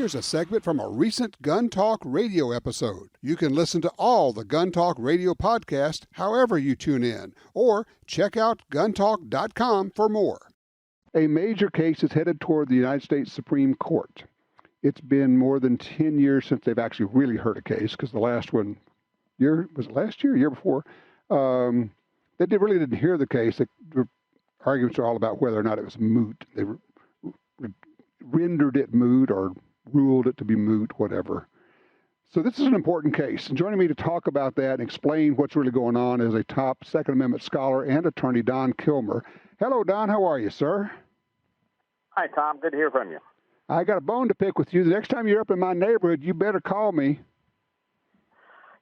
Here's a segment from a recent Gun Talk radio episode. You can listen to all the Gun Talk radio podcasts however you tune in, or check out guntalk.com for more. A major case is headed toward the United States Supreme Court. It's been more than 10 years since they've actually really heard a case, because the last one, was it last year, year before? They really didn't hear the case. The arguments are all about whether or not it was moot. They rendered it moot or ruled it to be moot, whatever. So this is an important case. And joining me to talk about that and explain what's really going on is a top Second Amendment scholar and attorney, Don Kilmer. Hello, Don. How are you, sir? Hi, Tom. Good to hear from you. I got a bone to pick with you. The next time you're up in my neighborhood, you better call me.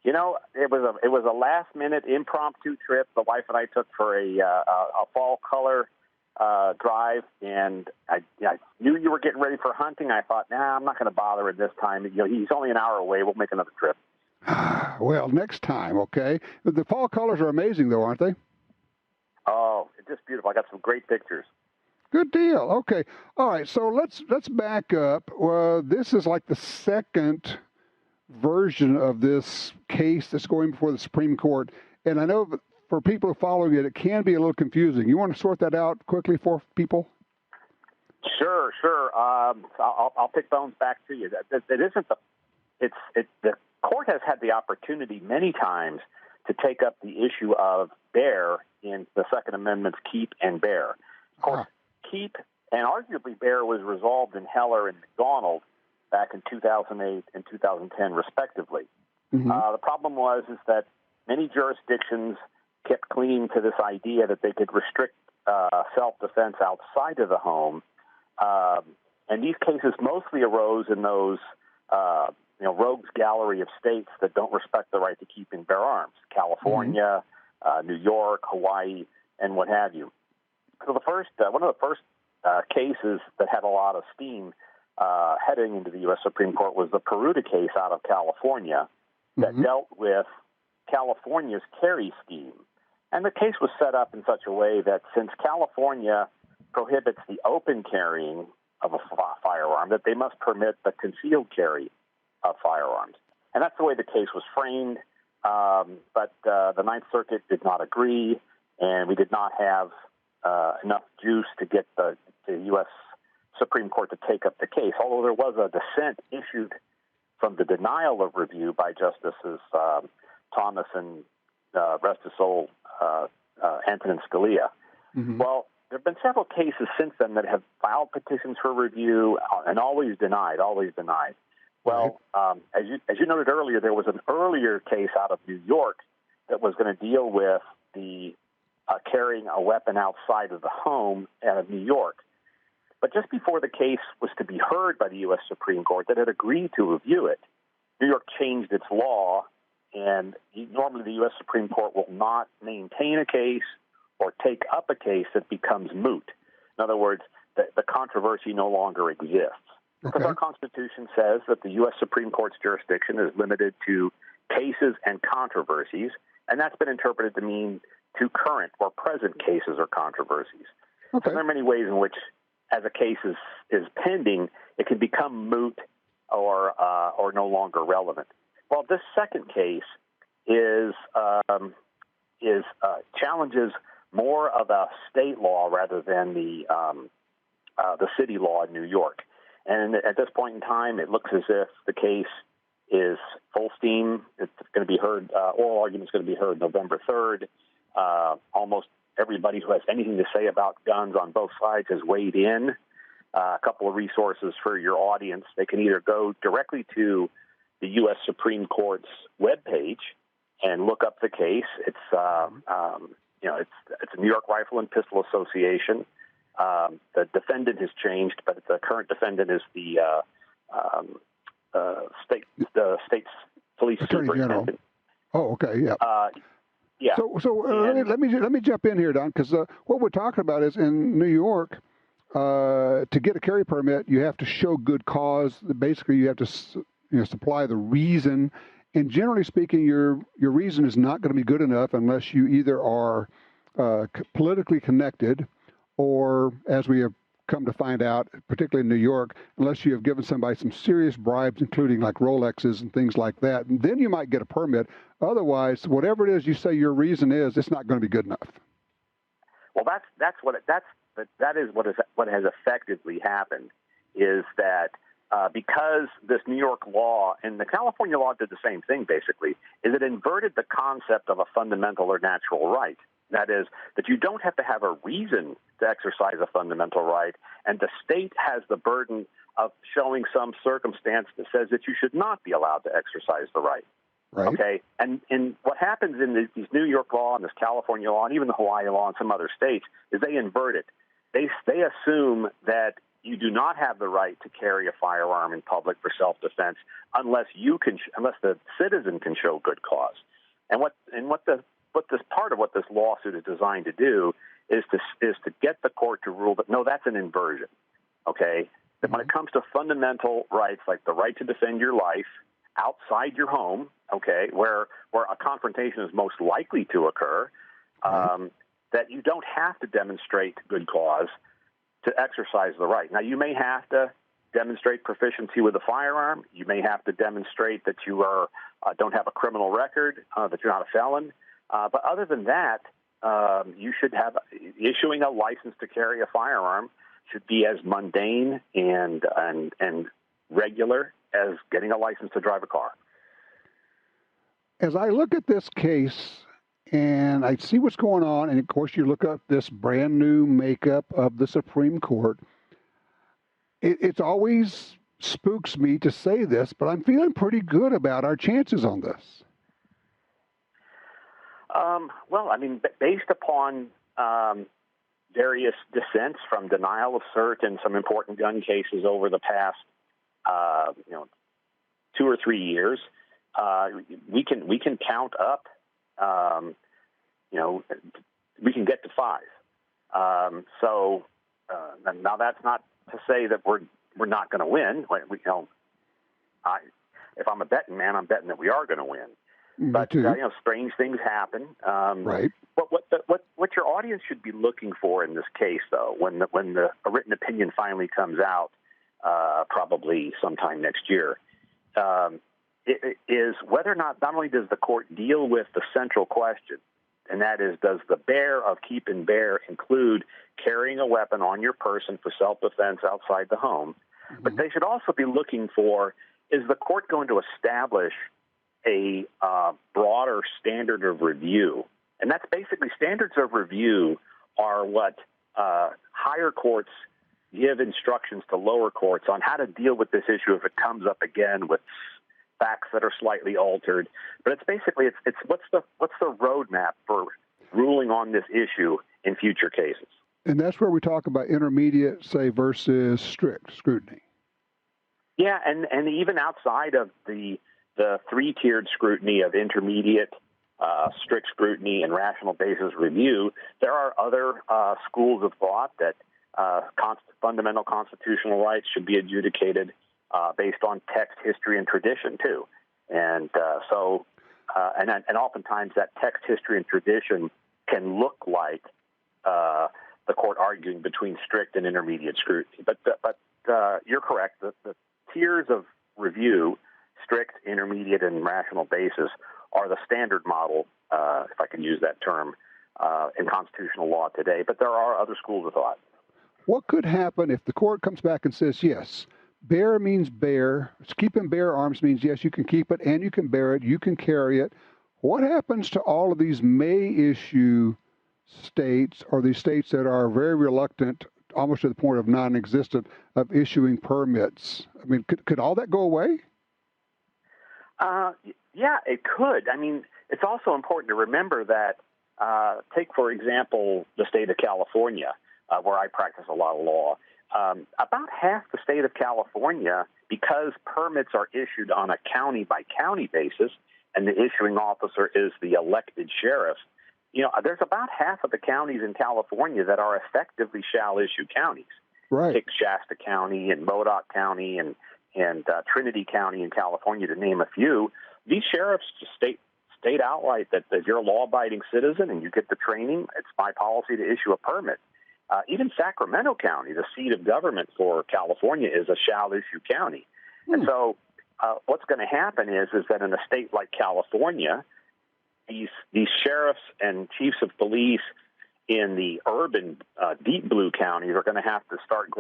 You know, it was a last-minute impromptu trip the wife and I took for a fall color drive, and I knew you were getting ready for hunting. I thought, I'm not going to bother at this time. You know, he's only an hour away. We'll make another trip. Well, next time, okay? The fall colors are amazing, though, aren't they? Oh, it's just beautiful. I got some great pictures. Good deal. Okay. All right. So let's back up. This is like the second version of this case that's going before the Supreme Court, and I know that for people following it, it can be a little confusing. You want to sort that out quickly for people? Sure. I'll pick bones back to you. The court has had the opportunity many times to take up the issue of bear in the Second Amendment's keep and bear. Of course, keep and arguably bear was resolved in Heller and McDonald back in 2008 and 2010, respectively. Mm-hmm. The problem was that many jurisdictions kept clinging to this idea that they could restrict self-defense outside of the home, and these cases mostly arose in those rogues gallery of states that don't respect the right to keep and bear arms: California, New York, Hawaii, and what have you. So one of the first cases that had a lot of steam heading into the U.S. Supreme Court was the Peruta case out of California that dealt with California's carry scheme. And the case was set up in such a way that since California prohibits the open carrying of a firearm, that they must permit the concealed carry of firearms. And that's the way the case was framed. But the Ninth Circuit did not agree, and we did not have enough juice to get the U.S. Supreme Court to take up the case, although there was a dissent issued from the denial of review by Justices Thomas and rest his soul, Antonin Scalia. Mm-hmm. Well, there have been several cases since then that have filed petitions for review and always denied. Well, as you noted earlier, there was an earlier case out of New York that was going to deal with the carrying a weapon outside of the home out of New York. But just before the case was to be heard by the U.S. Supreme Court that had agreed to review it, New York changed its law, and normally the U.S. Supreme Court will not maintain a case or take up a case that becomes moot. In other words, the controversy no longer exists. Okay. Because our Constitution says that the U.S. Supreme Court's jurisdiction is limited to cases and controversies, and that's been interpreted to mean to current or present cases or controversies. Okay. So there are many ways in which, as a case is pending, it can become moot or no longer relevant. Well, this second case is challenges more of a state law rather than the city law in New York. And at this point in time, it looks as if the case is full steam. It's going to be heard. Oral argument is going to be heard November 3rd. Almost everybody who has anything to say about guns on both sides has weighed in. A couple of resources for your audience. They can either go directly to the U.S. Supreme Court's webpage and look up the case. It's it's a New York Rifle and Pistol Association. The defendant has changed, but the current defendant is the state's police superintendent. Oh, okay, yeah. Yeah. So let me jump in here, Don, because what we're talking about is in New York, to get a carry permit, you have to show good cause. Basically, you have to supply the reason. And generally speaking, your reason is not going to be good enough unless you either are politically connected, or, as we have come to find out, particularly in New York, unless you have given somebody some serious bribes, including like Rolexes and things like that. And then you might get a permit. Otherwise, whatever it is you say your reason is, it's not going to be good enough. Well, that is what has effectively happened, is that because this New York law and the California law did the same thing, basically, is it inverted the concept of a fundamental or natural right. That is, that you don't have to have a reason to exercise a fundamental right, and the state has the burden of showing some circumstance that says that you should not be allowed to exercise the right. Right. Okay, and what happens in these New York law and this California law and even the Hawaii law and some other states is they invert it. They assume that you do not have the right to carry a firearm in public for self-defense unless the citizen can show good cause. And what this part of what this lawsuit is designed to do is to get the court to rule that no, that's an inversion. Okay, that when it comes to fundamental rights like the right to defend your life outside your home, okay, where a confrontation is most likely to occur, that you don't have to demonstrate good cause to exercise the right. Now, you may have to demonstrate proficiency with a firearm. You may have to demonstrate that you don't have a criminal record, that you're not a felon. But other than that, you should have issuing a license to carry a firearm should be as mundane and regular as getting a license to drive a car. As I look at this case and I see what's going on, and of course you look up this brand new makeup of the Supreme Court, it always spooks me to say this, but I'm feeling pretty good about our chances on this. Well, I mean, based upon various dissents from denial of cert and some important gun cases over the past 2 or 3 years, we can count up. We can get to 5. So now that's not to say that we're not going to win. If I'm a betting man, I'm betting that we are going to win. But strange things happen. Right. What your audience should be looking for in this case, though, when the written opinion finally comes out, probably sometime next year, is whether or not only does the court deal with the central question, and that is, does the bear of keep and bear include carrying a weapon on your person for self-defense outside the home? Mm-hmm. But they should also be looking for, is the court going to establish a broader standard of review? And that's basically, standards of review are what higher courts give instructions to lower courts on how to deal with this issue if it comes up again with facts that are slightly altered. But it's basically, it's what's the roadmap for ruling on this issue in future cases? And that's where we talk about intermediate, say, versus strict scrutiny. Yeah, and even outside of the 3-tiered scrutiny of intermediate, strict scrutiny, and rational basis review, there are other schools of thought that fundamental constitutional rights should be adjudicated based on text, history, and tradition too. And and oftentimes that text, history, and tradition can look like the court arguing between strict and intermediate scrutiny. But you're correct. The tiers of review, strict, intermediate, and rational basis, are the standard model, if I can use that term, in constitutional law today. But there are other schools of thought. What could happen if the court comes back and says, yes, bear means bear, keeping bear arms means, yes, you can keep it and you can bear it, you can carry it. What happens to all of these may issue states, or these states that are very reluctant, almost to the point of non-existent, of issuing permits? I mean, could all that go away? Yeah, it could. I mean, it's also important to remember that, take, for example, the state of California, where I practice a lot of law. About half the state of California, because permits are issued on a county-by-county basis, and the issuing officer is the elected sheriff, there's about half of the counties in California that are effectively shall-issue counties. Right. Take Shasta County and Modoc County and Trinity County in California, to name a few. These sheriffs just state outright that if you're a law-abiding citizen and you get the training, it's my policy to issue a permit. Even Sacramento County, the seat of government for California, is a shall-issue county. And so what's going to happen is that in a state like California, these sheriffs and chiefs of police in the urban deep blue counties are going to have to start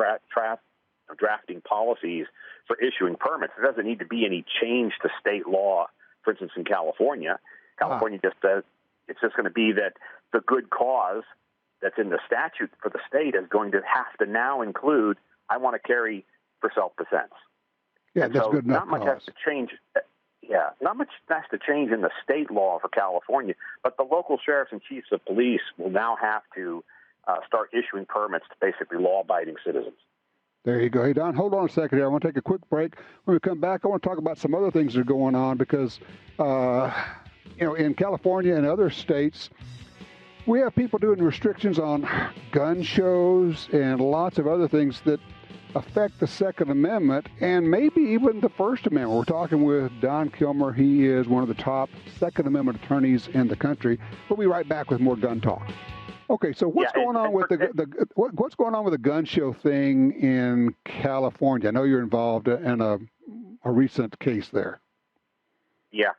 drafting policies for issuing permits. There doesn't need to be any change to state law. For instance, in California just says it's just going to be that the good cause that's in the statute for the state is going to have to now include, I want to carry for self-defense. Yeah, and that's so good enough. Not much has to change. Yeah, not much has to change in the state law for California, but the local sheriffs and chiefs of police will now have to start issuing permits to basically law-abiding citizens. There you go. Hey, Don, hold on a second here. I want to take a quick break. When we come back, I want to talk about some other things that are going on because, in California and other states, we have people doing restrictions on gun shows and lots of other things that affect the Second Amendment and maybe even the First Amendment. We're talking with Don Kilmer. He is one of the top Second Amendment attorneys in the country. We'll be right back with more gun talk. Okay, so what's going on with what's going on with the gun show thing in California? I know you're involved in a recent case there. Yeah,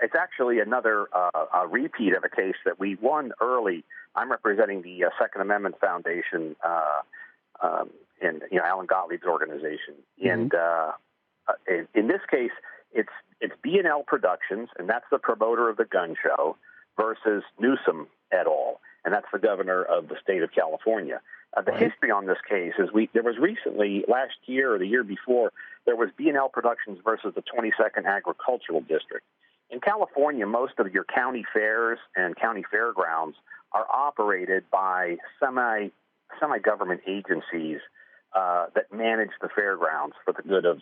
it's actually another a repeat of a case that we won early. I'm representing the Second Amendment Foundation and Alan Gottlieb's organization, and in this case, it's B&L Productions, and that's the promoter of the gun show, versus Newsom et al., and that's the governor of the state of California. The history on this case is there was recently, last year or the year before, there was B&L Productions versus the 22nd Agricultural District. In California, most of your county fairs and county fairgrounds are operated by semi-government agencies that manage the fairgrounds for the good of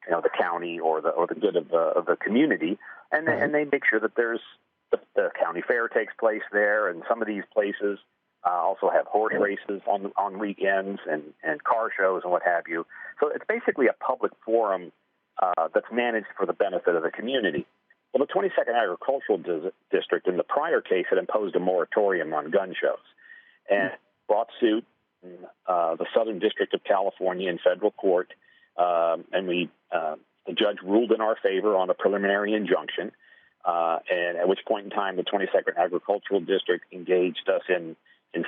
the county or the good of the community, and they make sure that there's the county fair takes place there, and some of these places also have horse races on weekends and car shows and what have you. So it's basically a public forum that's managed for the benefit of the community. Well, the 22nd Agricultural District in the prior case had imposed a moratorium on gun shows and brought suit in the Southern District of California in federal court, and the judge ruled in our favor on a preliminary injunction. And at which point in time, the 22nd Agricultural District engaged us in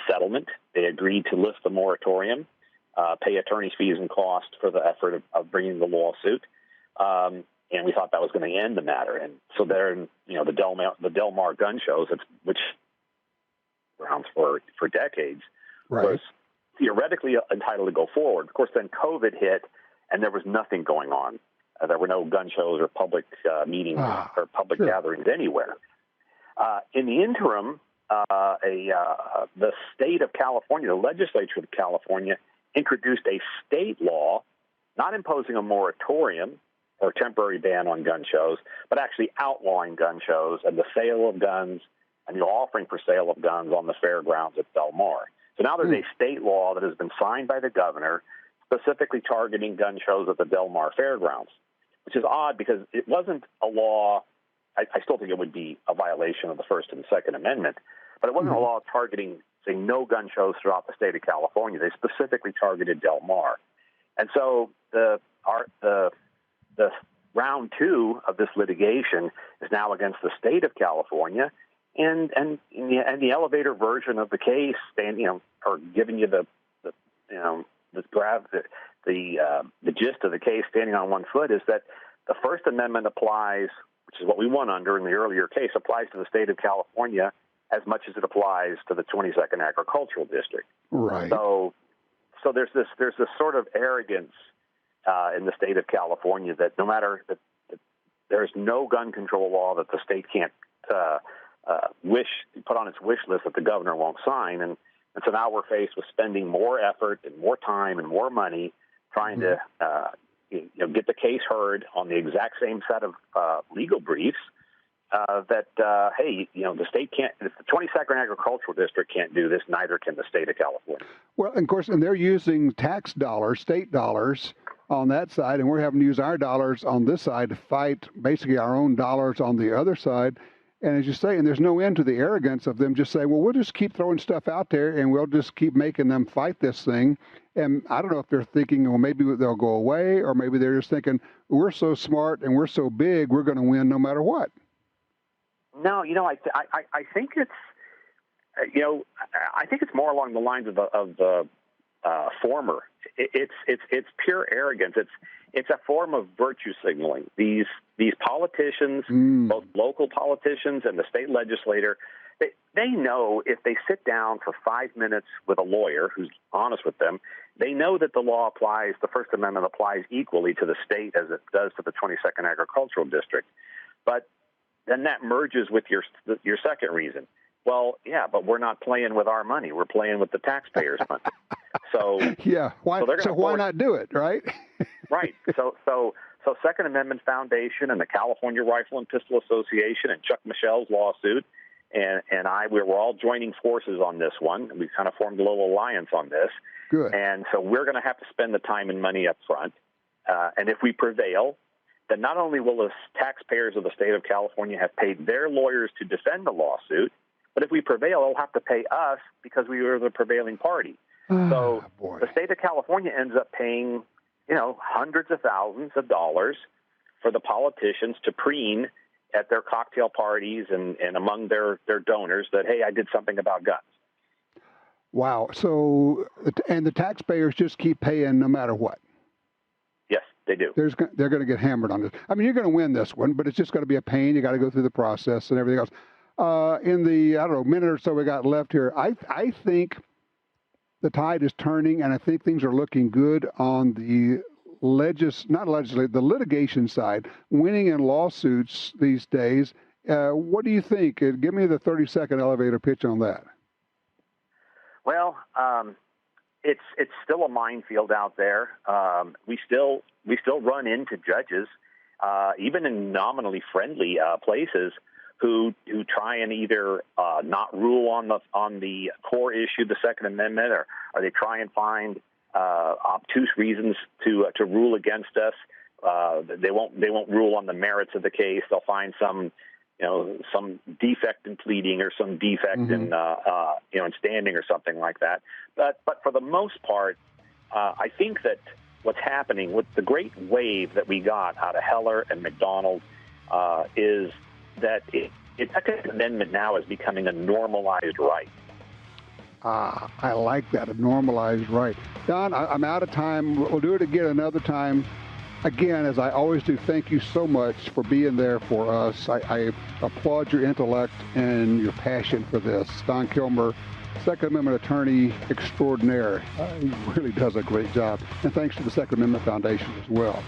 settlement. They agreed to lift the moratorium, pay attorney's fees and costs for the effort of bringing the lawsuit. And we thought that was going to end the matter. And so there, the Del Mar gun shows, which grounds for decades, was theoretically entitled to go forward. Of course, then COVID hit, and there was nothing going on. There were no gun shows or public meetings or public gatherings anywhere. In the interim, the state of California, the legislature of California, introduced a state law not imposing a moratorium or temporary ban on gun shows, but actually outlawing gun shows and the sale of guns and the offering for sale of guns on the fairgrounds at Del Mar. So now there's a state law that has been signed by the governor specifically targeting gun shows at the Del Mar fairgrounds, which is odd because it wasn't a law. I still think it would be a violation of the First and Second Amendment, but it wasn't a law targeting, say, no gun shows throughout the state of California. They specifically targeted Del Mar. And so the round two of this litigation is now against the state of California, and the elevator version of the case, or giving you the gist of the case, standing on one foot, is that the First Amendment applies, which is what we won under in the earlier case, applies to the state of California as much as it applies to the 22nd Agricultural District. Right. So there's this sort of arrogance in the state of California that no matter that there's no gun control law that the state can't put on its wish list that the governor won't sign, and so now we're faced with spending more effort and more time and more money trying to get the case heard on the exact same set of legal briefs. The state can't. If the 22nd Agricultural District can't do this, neither can the state of California. Well, of course, and they're using tax dollars, state dollars, on that side, and we're having to use our dollars on this side to fight basically our own dollars on the other side. And as you say, and there's no end to the arrogance of them just saying, well, we'll just keep throwing stuff out there and we'll just keep making them fight this thing. And I don't know if they're thinking, well, maybe they'll go away, or maybe they're just thinking, we're so smart and we're so big, we're going to win no matter what. No, I think it's, I think it's more along the lines of the former. It's pure arrogance. It's a form of virtue signaling. These politicians, both local politicians and the state legislator, they know if they sit down for 5 minutes with a lawyer who's honest with them, they know that the law applies, the First Amendment applies equally to the state as it does to the 22nd Agricultural District. But then that merges with your second reason. Well, yeah, but we're not playing with our money. We're playing with the taxpayers' money. So yeah, why not do it, right? Right. So Second Amendment Foundation and the California Rifle and Pistol Association and Chuck Michel's lawsuit and we were all joining forces on this one. We kind of formed a little alliance on this. Good. And so we're going to have to spend the time and money up front. And if we prevail, then not only will the taxpayers of the state of California have paid their lawyers to defend the lawsuit, but if we prevail, they'll have to pay us because we were the prevailing party. So the state of California ends up paying, hundreds of thousands of dollars for the politicians to preen at their cocktail parties and among their donors that, hey, I did something about guns. Wow. So, and the taxpayers just keep paying no matter what. Yes, they do. They're going to get hammered on this. I mean, you're going to win this one, but it's just going to be a pain. You got to go through the process and everything else. In the, minute or so we got left here, I think the tide is turning, and I think things are looking good on the the litigation side, winning in lawsuits these days. What do you think? Give me the 30-second elevator pitch on that. Well, it's still a minefield out there. We still run into judges, even in nominally friendly places, who try and either not rule on the core issue, the Second Amendment, or they try and find obtuse reasons to rule against us. They won't rule on the merits of the case. They'll find some defect in pleading or some defect in standing or something like that. But for the most part, I think that what's happening with the great wave that we got out of Heller and McDonald is that the Second Amendment now is becoming a normalized right. I like that, a normalized right. Don, I'm out of time. We'll do it again another time. Again, as I always do, thank you so much for being there for us. I applaud your intellect and your passion for this. Don Kilmer, Second Amendment attorney extraordinaire. He really does a great job. And thanks to the Second Amendment Foundation as well.